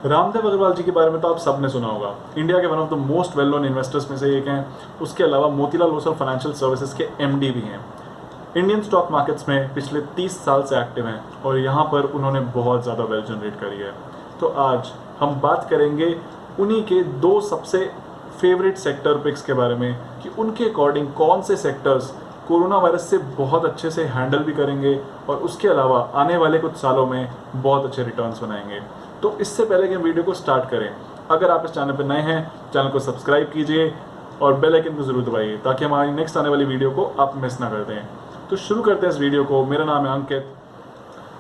रामदेव अग्रवाल जी के बारे में तो आप सबने सुना होगा। इंडिया के one of the most well known investors में से एक हैं। उसके अलावा मोतीलाल ओसवाल फाइनेंशियल सर्विसेज के एमडी भी हैं। इंडियन स्टॉक मार्केट्स में पिछले 30 साल से एक्टिव हैं और यहाँ पर उन्होंने बहुत ज़्यादा वेल्थ जनरेट करी है। तो आज हम बात करेंगे उन्हीं के दो सबसे फेवरेट सेक्टर पिक्स के बारे में कि उनके अकॉर्डिंग कौन से सेक्टर्स कोरोना वायरस से बहुत अच्छे से हैंडल भी करेंगे और उसके अलावा आने वाले कुछ सालों में बहुत अच्छे रिटर्न्स बनाएंगे। तो इससे पहले कि हम वीडियो को स्टार्ट करें, अगर आप इस चैनल पर नए हैं, चैनल को सब्सक्राइब कीजिए और बेल आइकन को जरूर दबाइए ताकि हमारी नेक्स्ट आने वाली वीडियो को आप मिस ना कर दें। तो शुरू करते हैं इस वीडियो को। मेरा नाम है अंकित।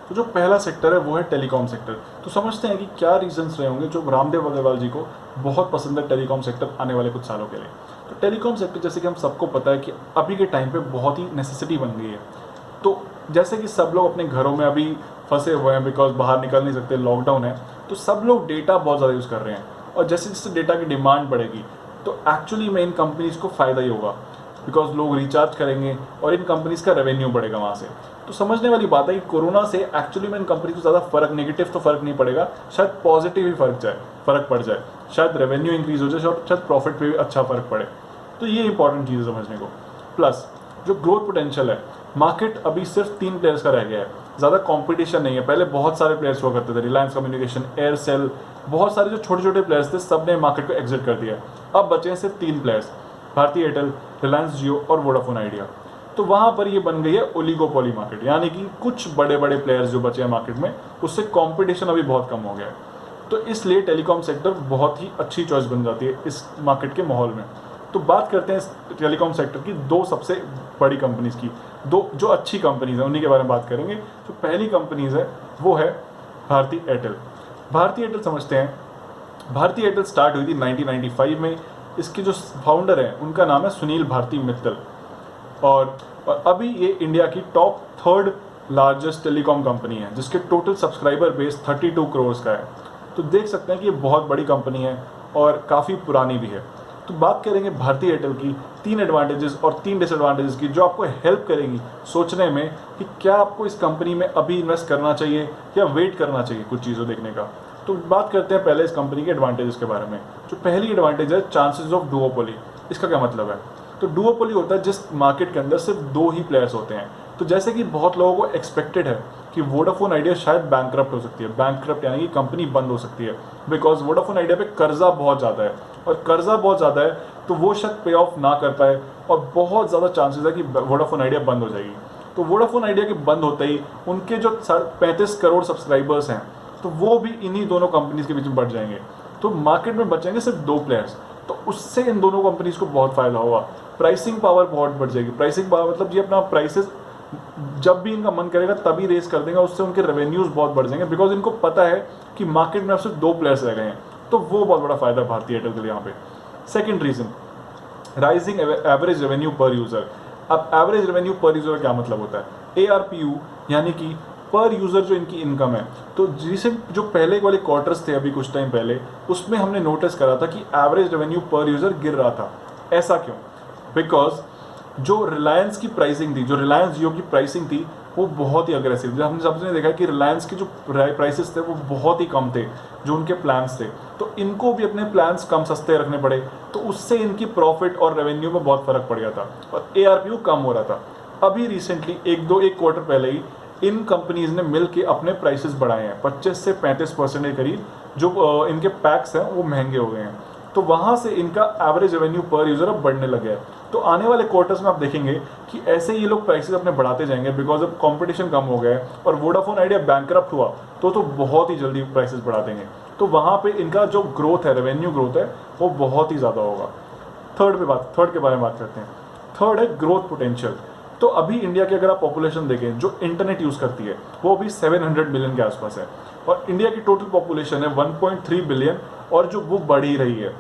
तो जो पहला सेक्टर है वो है टेलीकॉम सेक्टर। तो समझते हैं कि क्या रीजंस रहे होंगे जो रामदेव अग्रवाल जी को बहुत पसंद है टेलीकॉम सेक्टर आने वाले कुछ सालों के लिए। तो टेलीकॉम सेक्टर, जैसे कि हम सबको पता है कि अभी के टाइम पे बहुत ही नेसेसिटी बन गई है। तो जैसे कि सब लोग अपने घरों में अभी फंसे हुए हैं बिकॉज बाहर निकल नहीं सकते, लॉकडाउन है, तो सब लोग डेटा बहुत ज़्यादा यूज़ कर रहे हैं और जैसे जैसे डेटा की डिमांड बढ़ेगी तो एक्चुअली में इन कंपनीज़ को फ़ायदा ही होगा बिकॉज लोग रिचार्ज करेंगे और इन कंपनीज़ का रेवेन्यू बढ़ेगा वहाँ से। तो समझने वाली बात है कि कोरोना से एक्चुअली में इन कंपनी को ज़्यादा फर्क, नेगेटिव तो फर्क नहीं पड़ेगा, शायद पॉजिटिव ही फर्क पड़ जाए, शायद रेवेन्यू इंक्रीज हो जाए और शायद प्रॉफिट पे भी अच्छा फर्क पड़े। तो ये इंपॉर्टेंट चीज़ है समझने को। प्लस जो ग्रोथ पोटेंशियल है, मार्केट अभी सिर्फ 3 प्लेयर्स का रह गया है, ज़्यादा कंपटीशन नहीं है। पहले बहुत सारे प्लेयर्स हुआ करते थे, रिलायंस कम्युनिकेशन, एयरसेल, बहुत सारे जो छोटे छोटे प्लेयर्स थे सब ने मार्केट को एग्जिट कर दिया। अब बचे हैं सिर्फ 3 प्लेयर्स, भारती एयरटेल, रिलायंस जियो और वोडाफोन आइडिया। तो वहाँ पर ये बन गई है ओलिगोपोली मार्केट, यानी कि कुछ बड़े बड़े प्लेयर्स जो बचे हैं मार्केट में, उससे कॉम्पिटिशन अभी बहुत कम हो गया है। तो इसलिए टेलीकॉम सेक्टर बहुत ही अच्छी चॉइस बन जाती है इस मार्केट के माहौल में। तो बात करते हैं इस टेलीकॉम सेक्टर की दो सबसे बड़ी कंपनीज़ की, दो जो अच्छी कंपनीज़ हैं उन्हीं के बारे में बात करेंगे। जो पहली कंपनीज़ है वो है भारती एयरटेल। भारती एयरटेल समझते हैं। भारती एयरटेल स्टार्ट हुई थी 1995 में। इसके जो फाउंडर हैं उनका नाम है सुनील भारती मित्तल और अभी ये इंडिया की top 3rd largest telecom company है जिसके टोटल सब्सक्राइबर बेस 32 करोड़ का है। तो देख सकते हैं कि ये बहुत बड़ी कंपनी है और काफ़ी पुरानी भी है। तो बात करेंगे भारती एयरटेल की 3 एडवांटेजेस और 3 डिसएडवांटेजेस की जो आपको हेल्प करेंगी सोचने में कि क्या आपको इस कंपनी में अभी इन्वेस्ट करना चाहिए या वेट करना चाहिए कुछ चीज़ों देखने का। तो बात करते हैं पहले इस कंपनी के एडवांटेजेस के बारे में। जो पहली एडवांटेज है चांसेस ऑफ डुओपोली। इसका क्या मतलब है? तो डुओपोली होता है जिस मार्केट के अंदर सिर्फ 2 ही प्लेयर्स होते हैं। तो जैसे कि बहुत लोगों को एक्सपेक्टेड है कि वोडाफोन आइडिया शायद बैंकक्रप्ट हो सकती है, बैंकक्रप्ट यानी कि कंपनी बंद हो सकती है बिकॉज वोडाफोन आइडिया पे कर्जा बहुत ज़्यादा है और कर्जा बहुत ज़्यादा है तो वो शायद पे ऑफ ना कर पाए और बहुत ज़्यादा चांसेस है कि वोडाफोन आइडिया बंद हो जाएगी। तो वोडाफोन आइडिया के बंद होते ही उनके जो 35 करोड़ सब्सक्राइबर्स हैं तो वो भी इन्हीं दोनों कंपनीज के बीच में बढ़ जाएंगे। तो मार्केट में बचेंगे सिर्फ 2 प्लेयर्स, तो उससे इन दोनों कंपनीज को बहुत फायदा होगा। प्राइसिंग पावर बहुत बढ़ जाएगी। प्राइसिंग पावर मतलब ये अपना प्राइसेस जब भी इनका मन करेगा तभी रेस कर देंगे, उससे उनके रेवेन्यूज बहुत बढ़ जाएंगे बिकॉज इनको पता है कि मार्केट में अब सिर्फ 2 प्लेयर्स रह गए हैं। तो वो बहुत बड़ा फायदा है भारती एयरटेल के लिए यहाँ पे। Second reason, rising average revenue per user. अब एवरेज रेवेन्यू पर यूजर क्या मतलब होता है? ARPU यानी कि पर यूज़र जो इनकी इनकम है। तो रिसेंट जो पहले वाले क्वार्टर्स थे अभी कुछ टाइम पहले, उसमें हमने नोटिस करा था कि एवरेज रेवेन्यू पर यूज़र गिर रहा था। ऐसा क्यों? बिकॉज जो रिलायंस की प्राइसिंग थी, जो रिलायंस जियो की प्राइसिंग थी, वो बहुत ही अग्रेसिव थी। हमने सबने देखा कि रिलायंस के जो प्राइसेस थे वो बहुत ही कम थे जो उनके प्लान्स थे, तो इनको भी अपने प्लान्स कम सस्ते रखने पड़े, तो उससे इनकी प्रॉफिट और रेवेन्यू में बहुत फ़र्क पड़ गया था और ARPU कम हो रहा था। अभी रिसेंटली एक क्वार्टर पहले ही इन कंपनीज ने मिल के अपने प्राइसेस बढ़ाए हैं 25 से 35% के करीब। जो इनके पैक्स हैं वो महंगे हो गए हैं, तो वहाँ से इनका एवरेज रेवेन्यू पर यूज़र अब बढ़ने लगे हैं। तो आने वाले क्वार्टर्स में आप देखेंगे कि ऐसे ये लोग प्राइसेस अपने बढ़ाते जाएंगे बिकॉज अब कंपटीशन कम हो गया है और वोडाफोन आइडिया बैंकक्रप्ट हुआ तो बहुत ही जल्दी प्राइसेस बढ़ा देंगे। तो वहाँ पे इनका जो ग्रोथ है, रेवेन्यू ग्रोथ है, वो बहुत ही ज़्यादा होगा। थर्ड के बारे में बात करते हैं। थर्ड है ग्रोथ पोटेंशियल। तो अभी इंडिया की अगर आप पॉपुलेशन देखें जो इंटरनेट यूज़ करती है वो अभी 700 मिलियन के आसपास है और इंडिया की टोटल पॉपुलेशन है 1.3 बिलियन और जो वो बढ़ ही रही है।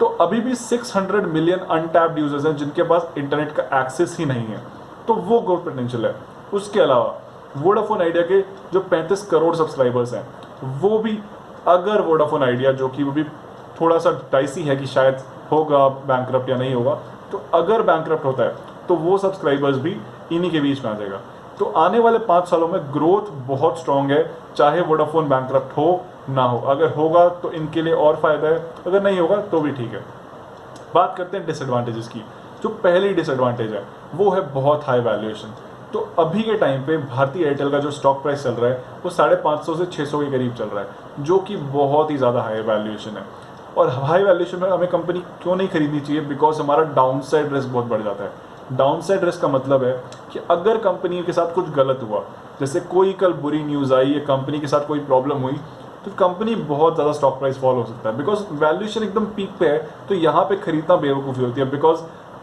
तो अभी भी 600 मिलियन अनटैप्ड यूजर्स हैं जिनके पास इंटरनेट का एक्सेस ही नहीं है, तो वो ग्रोथ पोटेंशियल है। उसके अलावा वोडाफोन आइडिया के जो 35 करोड़ सब्सक्राइबर्स हैं वो भी, अगर वोडाफोन आइडिया जो कि वो भी थोड़ा सा डाइसी है कि शायद होगा बैंकक्रप्ट या नहीं होगा, तो अगर बैंकक्रप्ट होता है तो वो सब्सक्राइबर्स भी इन्हीं के बीच में आ जाएगा। तो आने वाले 5 सालों में ग्रोथ बहुत स्ट्रॉन्ग है, चाहे वोडाफोन बैंकक्रप्ट हो ना हो। अगर होगा तो इनके लिए और फ़ायदा है, अगर नहीं होगा तो भी ठीक है। बात करते हैं डिसएडवांटेजेस की। जो पहली डिसएडवांटेज है वो है बहुत हाई वैल्यूएशन। तो अभी के टाइम पे भारतीय एयरटेल का जो स्टॉक प्राइस चल रहा है वो 550 से 600 के करीब चल रहा है, जो कि बहुत ही ज़्यादा हाई वैल्यूएशन है। और हाई वैल्यूएशन में हमें कंपनी क्यों नहीं खरीदनी चाहिए? बिकॉज हमारा डाउन साइड रिस्क बहुत बढ़ जाता है। डाउन साइड रिस्क का मतलब है कि अगर कंपनी के साथ कुछ गलत हुआ, जैसे कोई कल बुरी न्यूज़ आई या कंपनी के साथ कोई प्रॉब्लम हुई, तो कंपनी बहुत ज़्यादा स्टॉक प्राइस फॉल हो सकता है। बिकॉज वैल्यूएशन एकदम पीक पे है, तो यहाँ पे खरीदना बेवकूफ़ी होती है। बिकॉज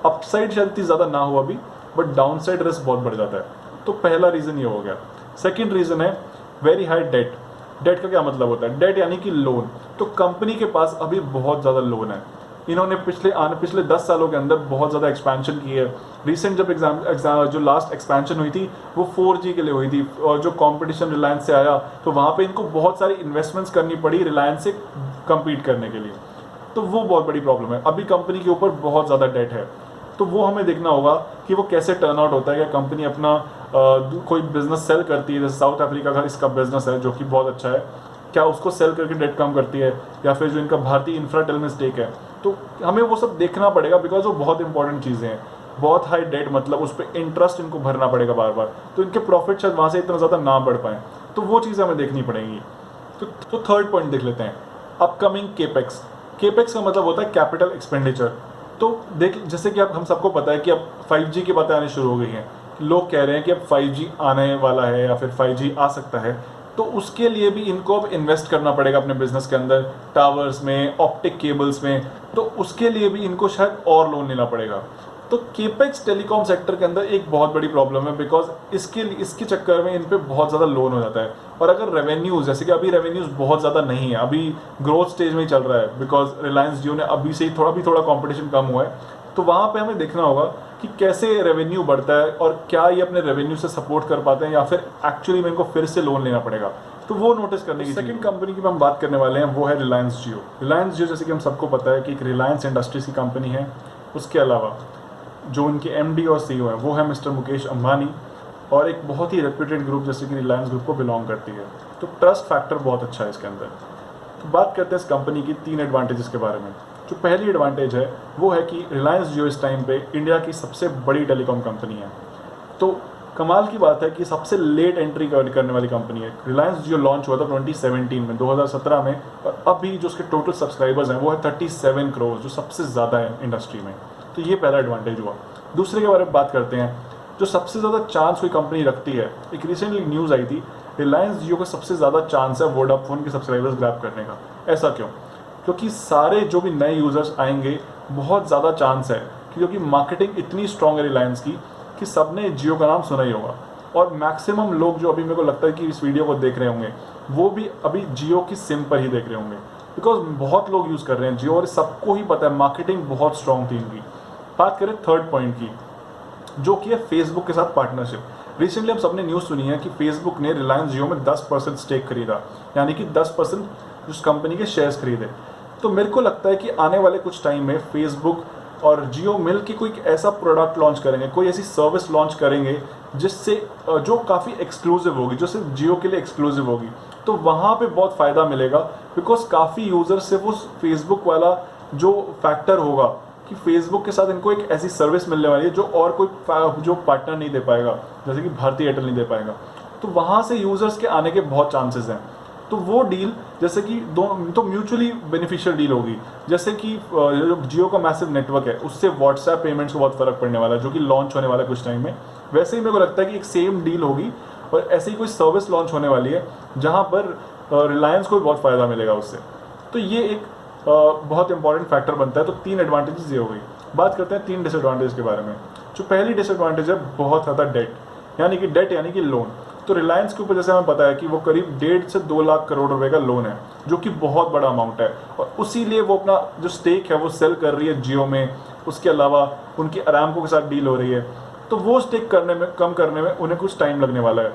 अपसाइड शायद इतनी ज़्यादा ना हो अभी, बट डाउन साइड रिस्क बहुत बढ़ जाता है। तो पहला रीज़न ये हो गया। सेकेंड रीज़न है वेरी हाई डेट। डेट का क्या मतलब होता है? डेट यानी कि लोन। तो कंपनी के पास अभी बहुत ज़्यादा लोन है। इन्होंने पिछले 10 सालों के अंदर बहुत ज़्यादा एक्सपेंशन की है। रिसेंट जब जो लास्ट एक्सपेंशन हुई थी वो 4G के लिए हुई थी, और जो कंपटीशन रिलायंस से आया तो वहाँ पे इनको बहुत सारी इन्वेस्टमेंट्स करनी पड़ी रिलायंस से कम्पीट करने के लिए। तो वो बहुत बड़ी प्रॉब्लम है। अभी कंपनी के ऊपर बहुत ज़्यादा डेट है, तो वो हमें देखना होगा कि वो कैसे टर्न आउट होता है। या कंपनी अपना कोई बिजनेस सेल करती है, जैसे साउथ अफ्रीका का इसका बिजनेस है जो कि बहुत अच्छा है, क्या उसको सेल करके डेट कम करती है, या फिर जो इनका भारतीय इंफ्राटेल में स्टेक है। तो हमें वो सब देखना पड़ेगा, बिकॉज वो बहुत इंपॉर्टेंट चीज़ें हैं। बहुत हाई डेट मतलब उस पर इंटरेस्ट इनको भरना पड़ेगा बार बार, तो इनके प्रॉफिट शायद वहाँ से इतना ज़्यादा ना बढ़ पाएँ। तो वो चीज़ें हमें देखनी पड़ेंगी। तो थर्ड पॉइंट देख लेते हैं, अपकमिंग केपेक्स। केपेक्स का मतलब होता है कैपिटल एक्सपेंडिचर। तो देख, जैसे कि अब हम सबको पता है कि अब 5G की बातें आनी शुरू हो गई हैं। लोग कह रहे हैं कि अब 5G आने वाला है या फिर 5G आ सकता है, तो उसके लिए भी इनको अब इन्वेस्ट करना पड़ेगा अपने बिजनेस के अंदर, टावर्स में, ऑप्टिक केबल्स में। तो उसके लिए भी इनको शायद और लोन लेना पड़ेगा। तो केपेक्स टेलीकॉम सेक्टर के अंदर एक बहुत बड़ी प्रॉब्लम है, बिकॉज इसके चक्कर में इन पे बहुत ज़्यादा लोन हो जाता है। और अगर रेवेन्यूज़, जैसे कि अभी रेवेन्यूज़ बहुत ज़्यादा नहीं है, अभी ग्रोथ स्टेज में ही चल रहा है, बिकॉज रिलायंस जियो ने अभी से ही थोड़ा कंपटीशन कम हुआ है। तो वहाँ पे हमें देखना होगा कि कैसे रेवेन्यू बढ़ता है और क्या ये अपने रेवेन्यू से सपोर्ट कर पाते हैं, या फिर एक्चुअली में इनको फिर से लोन लेना पड़ेगा। तो वो नोटिस करने की सेकंड कंपनी की हम बात करने वाले हैं, वो है रिलायंस जियो। रिलायंस जियो जैसे कि हम सबको पता है कि एक रिलायंस इंडस्ट्रीज की कंपनी है। उसके अलावा जो उनके MD और CEO हैं वो है मिस्टर मुकेश अंबानी, और एक बहुत ही रेप्यूटेड ग्रुप जैसे कि रिलायंस ग्रुप को बिलोंग करती है। तो ट्रस्ट फैक्टर बहुत अच्छा है इसके अंदर। तो बात करते हैं इस कंपनी की 3 एडवांटेजेस के बारे में। जो पहली एडवांटेज है वो है कि रिलायंस जियो इस टाइम पे इंडिया की सबसे बड़ी टेलीकॉम कंपनी है। तो कमाल की बात है कि सबसे लेट एंट्री करने वाली कंपनी है। रिलायंस जियो लॉन्च हुआ था 2017 में, 2017 में, और अभी जो उसके टोटल सब्सक्राइबर्स हैं वो है 37 करोड़, जो सबसे ज़्यादा है इंडस्ट्री में। तो ये पहला एडवांटेज हुआ। दूसरे के बारे में बात करते हैं, जो सबसे ज़्यादा चांस कोई कंपनी रखती है। एक रिसेंटली न्यूज़ आई थी, रिलायंस जियो का सबसे ज़्यादा चांस है वोडाफोन के सब्सक्राइबर्स ग्रैब करने का। ऐसा क्यों? क्योंकि सारे जो भी नए यूज़र्स आएंगे, बहुत ज़्यादा चांस है, क्योंकि मार्केटिंग इतनी स्ट्रॉन्ग है रिलायंस की कि सबने जियो का नाम सुना ही होगा। और मैक्सिमम लोग जो अभी मेरे को लगता है कि इस वीडियो को देख रहे होंगे, वो भी अभी जियो की सिम पर ही देख रहे होंगे, बिकॉज बहुत लोग यूज़ कर रहे हैं जियो, और सबको ही पता है मार्केटिंग बहुत स्ट्रॉन्ग थी इनकी। बात करें थर्ड पॉइंट की, जो कि है फेसबुक के साथ पार्टनरशिप। रिसेंटली हम सबने न्यूज़ सुनी है कि फेसबुक ने रिलायंस जियो में 10% स्टेक खरीदा, यानी कि 10% उस कंपनी के शेयर्स खरीदे। तो मेरे को लगता है कि आने वाले कुछ टाइम में फेसबुक और जियो मिल के कोई ऐसा प्रोडक्ट लॉन्च करेंगे, कोई ऐसी सर्विस लॉन्च करेंगे जिससे जो काफ़ी एक्सक्लूसिव होगी, जो सिर्फ जियो के लिए एक्सक्लूसिव होगी। तो वहाँ पे बहुत फ़ायदा मिलेगा, बिकॉज काफ़ी यूज़र सिर्फ उस फेसबुक वाला जो फैक्टर होगा कि फेसबुक के साथ इनको एक ऐसी सर्विस मिलने वाली है जो और कोई जो पार्टनर नहीं दे पाएगा, जैसे कि भारतीय एयरटेल नहीं दे पाएगा। तो वहाँ से यूज़र्स के आने के बहुत चांसेस हैं। तो वो डील जैसे कि तो म्यूचुअली बेनिफिशियल डील होगी। जैसे कि जो जियो का मैसिव नेटवर्क है उससे व्हाट्सएप पेमेंट्स को बहुत फ़र्क पड़ने वाला है, जो कि लॉन्च होने वाला है कुछ टाइम में। वैसे ही मेरे को लगता है कि एक सेम डील होगी और ऐसे ही कोई सर्विस लॉन्च होने वाली है जहाँ पर रिलायंस को भी बहुत फ़ायदा मिलेगा उससे। तो ये एक बहुत इंपॉर्टेंट फैक्टर बनता है। तो 3 एडवांटेजेस ये हो गई। बात करते हैं 3 डिसएडवांटेज के बारे में। जो पहली डिसएडवांटेज है बहुत ज़्यादा डेट, यानी कि लोन। तो रिलायंस के ऊपर जैसे हमें पता है कि वो करीब 1.5 से 2 लाख करोड़ रुपए का लोन है, जो कि बहुत बड़ा अमाउंट है, और उसीलिए वो अपना जो स्टेक है वो सेल कर रही है जियो में। उसके अलावा उनकी अरामको के साथ डील हो रही है, तो वो स्टेक कम करने में उन्हें कुछ टाइम लगने वाला है।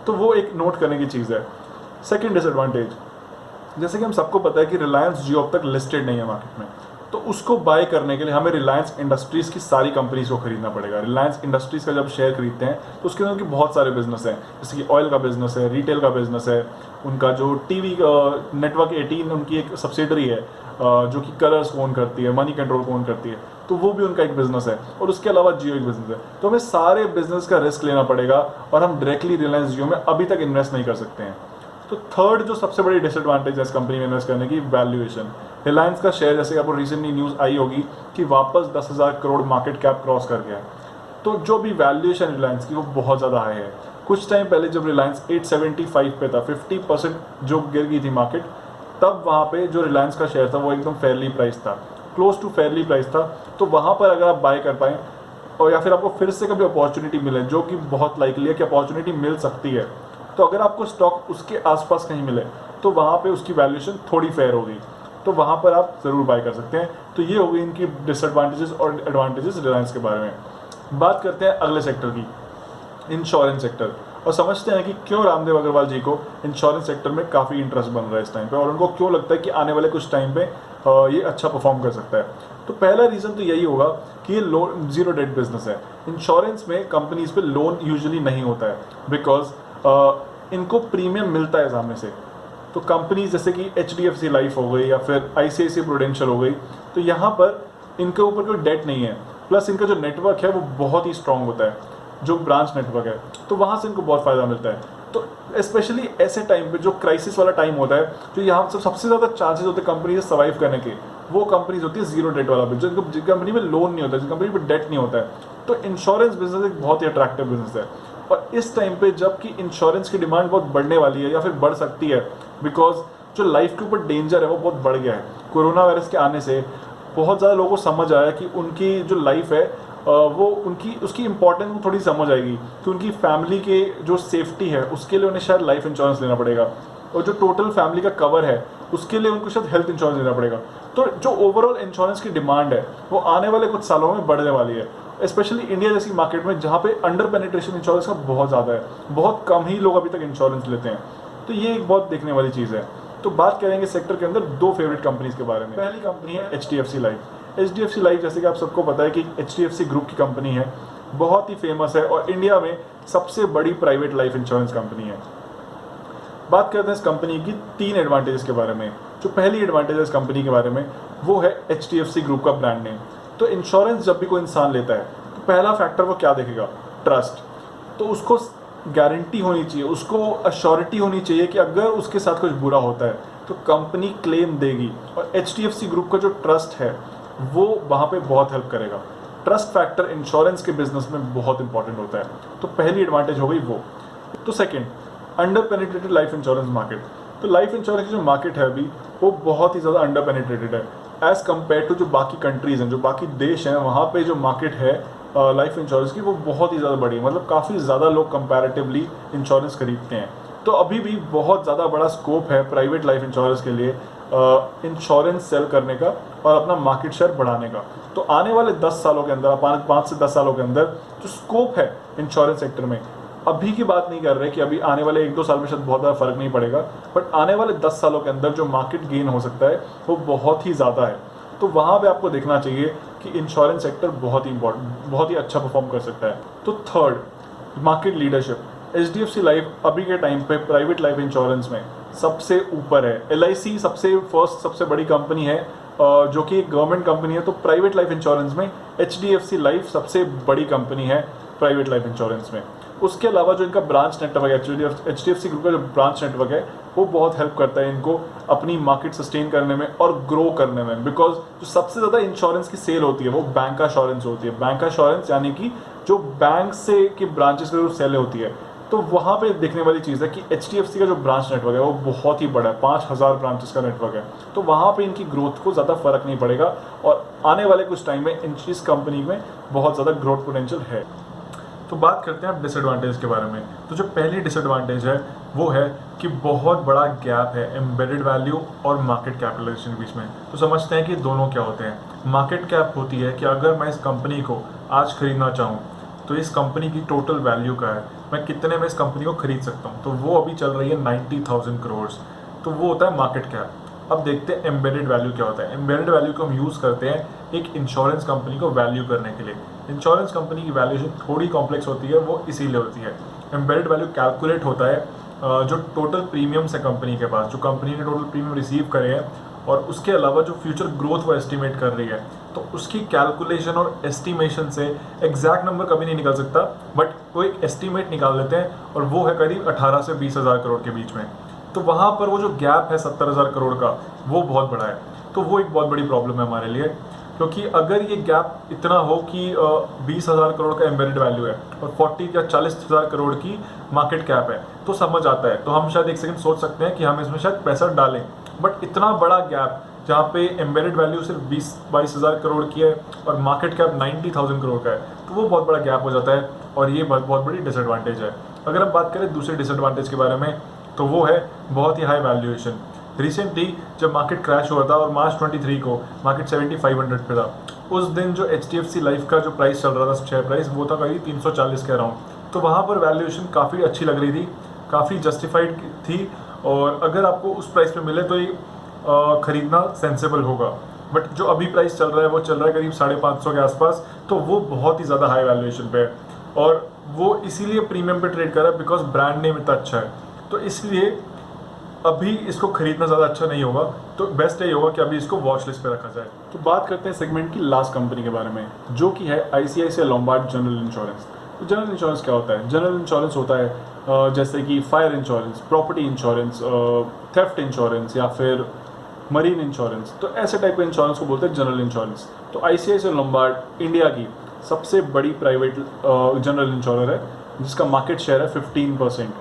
तो वो एक नोट करने की चीज़ है। सेकेंड डिसएडवांटेज, जैसे कि हम सबको पता है कि रिलायंस जियो अब तक लिस्टेड नहीं है मार्केट में। तो उसको बाय करने के लिए हमें रिलायंस इंडस्ट्रीज़ की सारी कंपनीज को खरीदना पड़ेगा। रिलायंस इंडस्ट्रीज़ का जब शेयर खरीदते हैं तो उसके अंदर उनके बहुत सारे बिजनेस हैं, जैसे कि ऑयल का बिजनेस है, रिटेल का बिजनेस है, उनका जो टीवी नेटवर्क 18 उनकी एक सब्सिडरी है जो कि कलर्स ओन करती है, मनी कंट्रोल को ओन करती है, तो वो भी उनका एक बिजनेस है, और उसके अलावा जियो एक बिजनेस है। तो हमें सारे बिजनेस का रिस्क लेना पड़ेगा और हम डायरेक्टली रिलायंस जियो में अभी तक इन्वेस्ट नहीं कर सकते हैं। तो थर्ड जो सबसे बड़ी डिसएडवांटेज है इस कंपनी में इन्वेस्ट करने की, वैल्यूएशन। रिलायंस का शेयर, जैसे कि आपको रिसेंटली न्यूज़ आई होगी कि वापस 10,000 करोड़ मार्केट कैप क्रॉस कर गया है। तो जो भी वैल्यूएशन रिलायंस की वो बहुत ज़्यादा हाई है। कुछ टाइम पहले जब रिलायंस 875 पे था, 50% जो गिर गई थी मार्केट, तब वहाँ पे जो रिलायंस का शेयर था वो एकदम फेयरली प्राइस था, क्लोज टू फेयरली प्राइस था। तो वहाँ पर अगर आप बाय कर पाएँ और या फिर आपको फिर से कभी अपॉर्चुनिटी मिले, जो कि बहुत लाइकली है कि अपॉर्चुनिटी मिल सकती है, तो अगर आपको स्टॉक उसके आसपास कहीं मिले तो वहाँ पे उसकी वैल्यूएशन थोड़ी फेयर होगी, तो वहाँ पर आप ज़रूर बाय कर सकते हैं। तो ये हो गई इनकी डिसएडवांटेजेस और एडवांटेजेस रिलायंस के बारे में। बात करते हैं अगले सेक्टर की, इंश्योरेंस सेक्टर, और समझते हैं कि क्यों रामदेव अग्रवाल जी को इंश्योरेंस सेक्टर में काफ़ी इंटरेस्ट बन रहा है इस टाइम पे, और उनको क्यों लगता है कि आने वाले कुछ टाइम पे ये अच्छा परफॉर्म कर सकता है। तो पहला रीज़न तो यही होगा कि ये लोन जीरो डेट बिजनेस है। इंश्योरेंस में कंपनीज पे लोन यूजुअली नहीं होता है, बिकॉज इनको प्रीमियम मिलता है सामने से। तो कंपनीज जैसे कि HDFC लाइफ हो गई या फिर ICICI प्रूडेंशियल हो गई, तो यहाँ पर इनके ऊपर कोई डेट नहीं है, प्लस इनका जो नेटवर्क है वो बहुत ही स्ट्रांग होता है, जो ब्रांच नेटवर्क है, तो वहाँ से इनको बहुत फ़ायदा मिलता है। तो स्पेशली ऐसे टाइम पे जो क्राइसिस वाला टाइम होता है, जो यहाँ से सबसे ज़्यादा चांसेस होते हैं कंपनी से सर्वाइव करने के, वो कंपनीज होती है जीरो डेट वाला बिजनेस, जिन कंपनी में लोन नहीं होता है, जिन कंपनी में डेट नहीं होता है। तो इंश्योरेंस बिजनेस एक बहुत ही अट्रैक्टिव बिजनेस है, और इस टाइम पे जबकि इंश्योरेंस की डिमांड बहुत बढ़ने वाली है या फिर बढ़ सकती है, बिकॉज जो लाइफ के ऊपर डेंजर है वो बहुत बढ़ गया है। कोरोना वायरस के आने से बहुत ज़्यादा लोगों को समझ आया कि उनकी जो लाइफ है वो उनकी उसकी इंपॉर्टेंस थोड़ी समझ आएगी कि उनकी फैमिली के जो सेफ्टी है उसके लिए उन्हें शायद लाइफ इंश्योरेंस लेना पड़ेगा, और जो टोटल फैमिली का कवर है उसके लिए उनको शायद हेल्थ इंश्योरेंस लेना पड़ेगा। तो जो ओवरऑल इंश्योरेंस की डिमांड है वो आने वाले कुछ सालों में बढ़ने वाली है, स्पेशली इंडिया जैसी मार्केट में जहाँ पे अंडर पेनिट्रेशन इंश्योरेंस का बहुत ज़्यादा है, बहुत कम ही लोग अभी तक इंश्योरेंस लेते हैं। तो ये एक बहुत देखने वाली चीज़ है। तो बात करेंगे सेक्टर के अंदर दो फेवरेट कंपनीज के बारे में। पहली कंपनी है HDFC लाइफ। HDFC लाइफ जैसे कि आप सबको पता है कि HDFC ग्रुप की कंपनी है, बहुत ही फेमस है और इंडिया में सबसे बड़ी प्राइवेट लाइफ इंश्योरेंस कंपनी है। बात करते हैं इस कंपनी की 3 एडवांटेजेस के बारे में। जो पहली एडवांटेज है इस कंपनी के बारे में वो है HDFC ग्रुप का ब्रांड नेम। तो इंश्योरेंस जब भी कोई इंसान लेता है तो पहला फैक्टर वो क्या देखेगा, ट्रस्ट। तो उसको गारंटी होनी चाहिए, उसको अश्योरिटी होनी चाहिए कि अगर उसके साथ कुछ बुरा होता है तो कंपनी क्लेम देगी, और HDFC ग्रुप का जो ट्रस्ट है वो वहाँ पे बहुत हेल्प करेगा। ट्रस्ट फैक्टर इंश्योरेंस के बिजनेस में बहुत इंपॉर्टेंट होता है। तो पहली एडवांटेज हो गई वो। तो second, under penetrated life insurance market. तो लाइफ इंश्योरेंस की जो मार्केट है अभी वो बहुत ही ज़्यादा अंडर पेनिट्रेटेड है एज़ कम्पेयर टू जो बाकी कंट्रीज़ हैं, जो बाकी देश हैं, वहाँ पे जो मार्केट है लाइफ इंश्योरेंस की वो बहुत ही ज़्यादा बड़ी है। मतलब काफ़ी ज़्यादा लोग कंपैरेटिवली इंश्योरेंस खरीदते हैं। तो अभी भी बहुत ज़्यादा बड़ा स्कोप है प्राइवेट लाइफ इंश्योरेंस के लिए इंश्योरेंस सेल करने का और अपना मार्केट शेयर बढ़ाने का। तो आने वाले 10 सालों के अंदर, 5 से 10 सालों के अंदर जो स्कोप है इंश्योरेंस सेक्टर में, अभी की बात नहीं कर रहे कि अभी आने वाले 1-2 साल में शायद बहुत ज़्यादा फर्क नहीं पड़ेगा, बट आने वाले 10 सालों के अंदर जो मार्केट गेन हो सकता है वो बहुत ही ज़्यादा है। तो वहाँ पे आपको देखना चाहिए कि इंश्योरेंस सेक्टर बहुत ही इंपॉर्टेंट, बहुत ही अच्छा परफॉर्म कर सकता है। तो third, market leadership. HDFC life अभी के टाइम पे प्राइवेट लाइफ इंश्योरेंस में सबसे ऊपर है। LIC सबसे बड़ी कंपनी है जो कि एक गवर्नमेंट कंपनी है। तो प्राइवेट लाइफ इंश्योरेंस में HDFC लाइफ सबसे बड़ी कंपनी है प्राइवेट लाइफ इंश्योरेंस में। उसके अलावा जो इनका ब्रांच नेटवर्क है, HDFC ग्रुप का जो ब्रांच नेटवर्क है वो बहुत हेल्प करता है इनको अपनी मार्केट सस्टेन करने में और ग्रो करने में। बिकॉज जो सबसे ज़्यादा इंश्योरेंस की सेल होती है वो बैंक इंश्योरेंस होती है। बैंक इंश्योरेंस यानी कि जो बैंक से की ब्रांचेस की जो सेल होती है, तो वहाँ पे देखने वाली चीज़ है कि HDFC का जो ब्रांच नेटवर्क है वो बहुत ही बड़ा है, 5000 ब्रांचेस का नेटवर्क है। तो वहाँ पे इनकी ग्रोथ को ज़्यादा फर्क नहीं पड़ेगा, और आने वाले कुछ टाइम में इस कंपनी में बहुत ज़्यादा ग्रोथ पोटेंशियल है। तो बात करते हैं अब डिसएडवांटेज के बारे में। तो जो पहली डिसएडवांटेज है वो है कि बहुत बड़ा गैप है एम्बेडेड वैल्यू और मार्केट कैपिटलाइजेशन के बीच में। तो समझते हैं कि दोनों क्या होते हैं। मार्केट कैप होती है कि अगर मैं इस कंपनी को आज खरीदना चाहूँ तो इस कंपनी की टोटल वैल्यू क्या है, मैं कितने में इस कंपनी को खरीद सकता हूँ। तो वो अभी चल रही है 90,000 करोड़। तो वो होता है मार्केट कैप। अब देखते हैं एम्बेडेड वैल्यू क्या होता है। एम्बेडेड वैल्यू को हम यूज़ करते हैं एक इंश्योरेंस कंपनी को वैल्यू करने के लिए। इंश्योरेंस कंपनी की वैल्यूएशन थोड़ी कॉम्प्लेक्स होती है, वो इसीलिए होती है। एम्बेडेड वैल्यू कैलकुलेट होता है जो टोटल प्रीमियम्स है कंपनी के पास, जो कंपनी ने टोटल प्रीमियम रिसीव करे हैं और उसके अलावा जो फ्यूचर ग्रोथ वो एस्टिमेट कर रही है, तो उसकी कैलकुलेशन और एस्टिमेशन से एग्जैक्ट नंबर कभी नहीं निकल सकता, बट वो एक एस्टिमेट निकाल लेते हैं और वो है करीब 18 से 20 हज़ार करोड़ के बीच में। तो वहाँ पर वो जो गैप है 70,000 करोड़ का, वो बहुत बड़ा है। तो वो एक बहुत बड़ी प्रॉब्लम है हमारे लिए, क्योंकि अगर ये गैप इतना हो कि 20,000 करोड़ का एम्बेडेड वैल्यू है और 40 या 40,000 करोड़ की मार्केट कैप है, तो समझ आता है, तो हम शायद एक सेकंड सोच सकते हैं कि हम इसमें शायद पैसा डालें। बट इतना बड़ा गैप जहाँ पे एम्बेडेड वैल्यू सिर्फ 20-22 हज़ार करोड़ की है और मार्केट कैप 90,000 करोड़ का है, तो वो बहुत बड़ा गैप हो जाता है और ये बहुत बड़ी डिसएडवांटेज है। अगर हम बात करें दूसरे डिसएडवांटेज के बारे में, तो वो है बहुत ही हाई वैल्यूएशन। रिसेंटली जब मार्केट क्रैश हुआ था और मार्च 23 को मार्केट 7500 पे था, उस दिन जो HDFC लाइफ का जो प्राइस चल रहा था, शेयर प्राइस, वो था करीब 340 के अराउंड। तो वहाँ पर वैल्यूएशन काफ़ी अच्छी लग रही थी, काफ़ी जस्टिफाइड थी, और अगर आपको उस प्राइस पे मिले तो ये खरीदना सेंसेबल होगा। बट जो अभी प्राइस चल रहा है वो चल रहा है करीब 550 के आसपास, तो वो बहुत ही ज़्यादा हाई वैल्यूएशन पे है और वो इसीलिए प्रीमियम पे ट्रेड कर रहा है बिकॉज ब्रांड नेम इतना अच्छा है। तो इसलिए अभी इसको खरीदना ज़्यादा अच्छा नहीं होगा, तो बेस्ट यही होगा कि अभी इसको वॉच लिस्ट पे रखा जाए। तो बात करते हैं सेगमेंट की लास्ट कंपनी के बारे में, जो कि है ICICI लोम्बार्ड जनरल इंश्योरेंस। तो जनरल इंश्योरेंस क्या होता है? जनरल इंश्योरेंस होता है जैसे कि fire insurance, property insurance, theft insurance या फिर मरीन इंश्योरेंस। तो ऐसे टाइप के इंश्योरेंस को बोलते हैं जनरल इंश्योरेंस। तो ICICI लोम्बार्ड इंडिया की सबसे बड़ी प्राइवेट जनरल इंश्योरर है, जिसका मार्केट शेयर है 15%,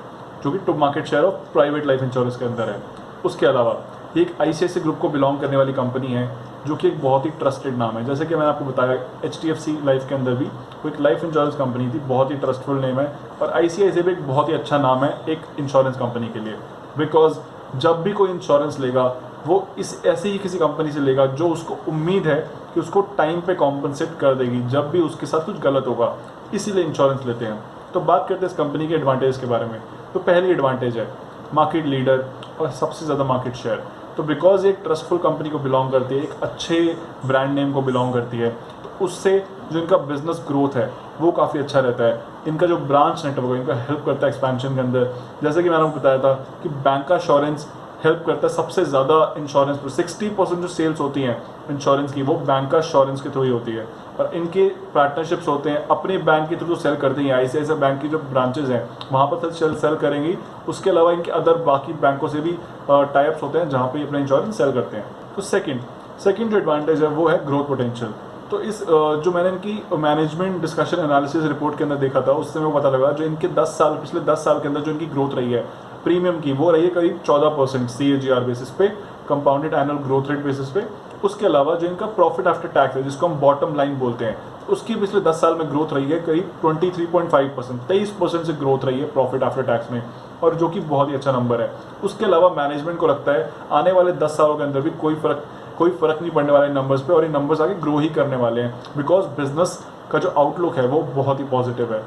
जो कि top market share of private life insurance के अंदर है। उसके अलावा ये एक ICICI ग्रुप को बिलोंग करने वाली कंपनी है, जो कि एक बहुत ही ट्रस्टेड नाम है। जैसे कि मैंने आपको बताया, HDFC लाइफ के अंदर भी वो एक लाइफ इंश्योरेंस कंपनी थी, बहुत ही ट्रस्टफुल नेम है, और ICICI भी एक बहुत ही अच्छा नाम है एक इंश्योरेंस कंपनी के लिए, बिकॉज जब भी कोई इंश्योरेंस लेगा वो इस ऐसे ही किसी कंपनी से लेगा जो उसको उम्मीद है कि उसको टाइम पे कॉम्पनसेट कर देगी जब भी उसके साथ कुछ गलत होगा, इसीलिए इंश्योरेंस लेते हैं। तो बात करते हैं इस कंपनी के एडवांटेज के बारे में। तो पहली एडवांटेज है मार्केट लीडर और सबसे ज़्यादा मार्केट शेयर। तो बिकॉज एक ट्रस्टफुल कंपनी को बिलोंग करती है, एक अच्छे ब्रांड नेम को बिलोंग करती है, तो उससे जो इनका बिजनेस ग्रोथ है वो काफ़ी अच्छा रहता है। इनका जो ब्रांच नेटवर्क है इनका हेल्प करता है एक्सपेंशन के अंदर। जैसे कि मैंने आपको बताया था कि बैंक इंश्योरेंस हेल्प करता है सबसे ज़्यादा इंश्योरेंस पर। 60% जो सेल्स होती हैं इंश्योरेंस की, वो बैंक इंश्योरेंस के थ्रू ही होती है, और इनके पार्टनरशिप्स होते हैं अपने बैंक के थ्रू सेल करते हैं। ICICI बैंक की जो ब्रांचेज हैं वहाँ पर सेल करेंगी। उसके अलावा इनके अदर बाकी बैंकों से भी टाइप्स होते हैं जहाँ पे अपना इंश्योरेंस सेल करते हैं। तो सेकंड जो एडवांटेज है वो है ग्रोथ पोटेंशियल। तो इस जो मैंने इनकी मैनेजमेंट डिस्कशन एनालिसिस रिपोर्ट के अंदर देखा था, उससे मेरे को पता लगा जो इनके पिछले 10 साल के अंदर जो इनकी ग्रोथ रही है प्रीमियम की, वो रही है करीब 14% CAGR बेसिस पे, compounded annual growth rate basis पे। उसके अलावा जो इनका प्रॉफिट आफ्टर टैक्स है, जिसको हम बॉटम लाइन बोलते हैं, उसकी पिछले 10 साल में ग्रोथ रही है करीब 23.5%, 23% से ग्रोथ रही है प्रॉफिट आफ्टर टैक्स में, और जो कि बहुत ही अच्छा नंबर है। उसके अलावा मैनेजमेंट को लगता है आने वाले 10 सालों के अंदर भी कोई फ़र्क नहीं पड़ने वाला इन नंबर्स पे, और ये नंबर्स आगे ग्रो ही करने वाले हैं, बिकॉज बिजनेस का जो आउटलुक है वो बहुत ही पॉजिटिव है।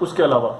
उसके अलावा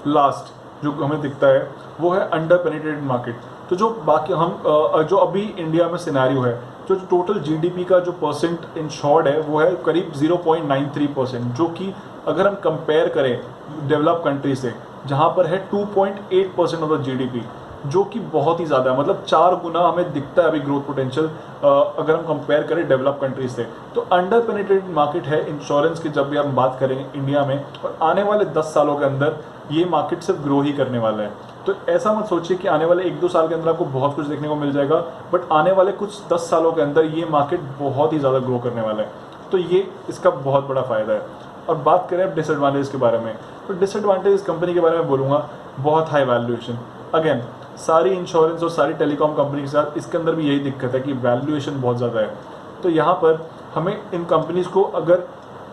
लास्ट जो हमें दिखता है वो है अंडर पेनिट्रेटेड मार्केट। तो जो बाकी हम जो अभी इंडिया में सिनेरियो है, जो टोटल GDP का जो परसेंट इंश्योर्ड है वो है करीब 0.93%, जो कि अगर हम कंपेयर करें डेवलप कंट्री से जहाँ पर है 2.8% ऑफ द GDP, जो कि बहुत ही ज़्यादा है, मतलब 4 गुना हमें दिखता है अभी ग्रोथ पोटेंशियल अगर हम कंपेयर करें डेवलप कंट्रीज से। तो अंडर पेनिट्रेटेड मार्केट है इंश्योरेंस की जब भी हम बात करेंगे इंडिया में, और आने वाले 10 सालों के अंदर ये मार्केट सिर्फ ग्रो ही करने वाला है। तो ऐसा मत सोचिए कि आने वाले 1-2 साल के अंदर आपको बहुत कुछ देखने को मिल जाएगा, बट आने वाले कुछ 10 सालों के अंदर ये मार्केट बहुत ही ज़्यादा ग्रो करने वाला है। तो ये इसका बहुत बड़ा फ़ायदा है। और बात करें अब डिसएडवांटेज के बारे में, तो डिसएडवांटेज इस कंपनी के बारे में बोलूँगा, बहुत हाई वैल्यूएशन। अगेन सारी इंश्योरेंस और सारी टेलीकॉम कंपनी के साथ इसके अंदर भी यही दिक्कत है कि वैल्यूएशन बहुत ज़्यादा है। तो यहाँ पर हमें इन कंपनीज़ को अगर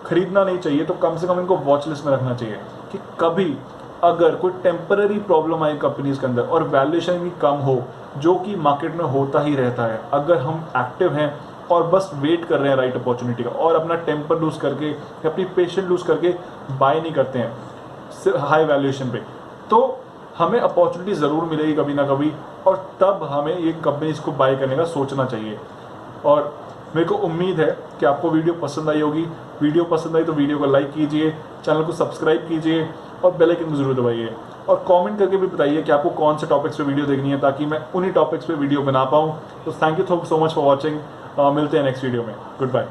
खरीदना नहीं चाहिए तो कम से कम इनको वॉच लिस्ट में रखना चाहिए कि कभी अगर कोई टेम्पररी प्रॉब्लम आए कंपनीज के अंदर और वैल्यूएशन भी कम हो, जो कि मार्केट में होता ही रहता है, अगर हम एक्टिव हैं और बस वेट कर रहे हैं राइट अपॉर्चुनिटी का, और अपना टेम्पर लूज़ करके या अपनी पेशेंट लूज़ करके बाय नहीं करते हैं हाई वैल्यूएशन पे, तो हमें अपॉर्चुनिटी ज़रूर मिलेगी कभी ना कभी, और तब हमें ये कंपनीज को बाय करने का सोचना चाहिए। और मेरे को उम्मीद है कि आपको वीडियो पसंद आई होगी। वीडियो पसंद आई तो वीडियो को लाइक कीजिए, चैनल को सब्सक्राइब कीजिए और बेल आइकन को जरूर दबाइए, और कमेंट करके भी बताइए कि आपको कौन से टॉपिक्स पे वीडियो देखनी है, ताकि मैं उन्हीं टॉपिक्स पे वीडियो बना पाऊँ। तो thank you so much for watching. मिलते हैं नेक्स्ट वीडियो में। Good bye.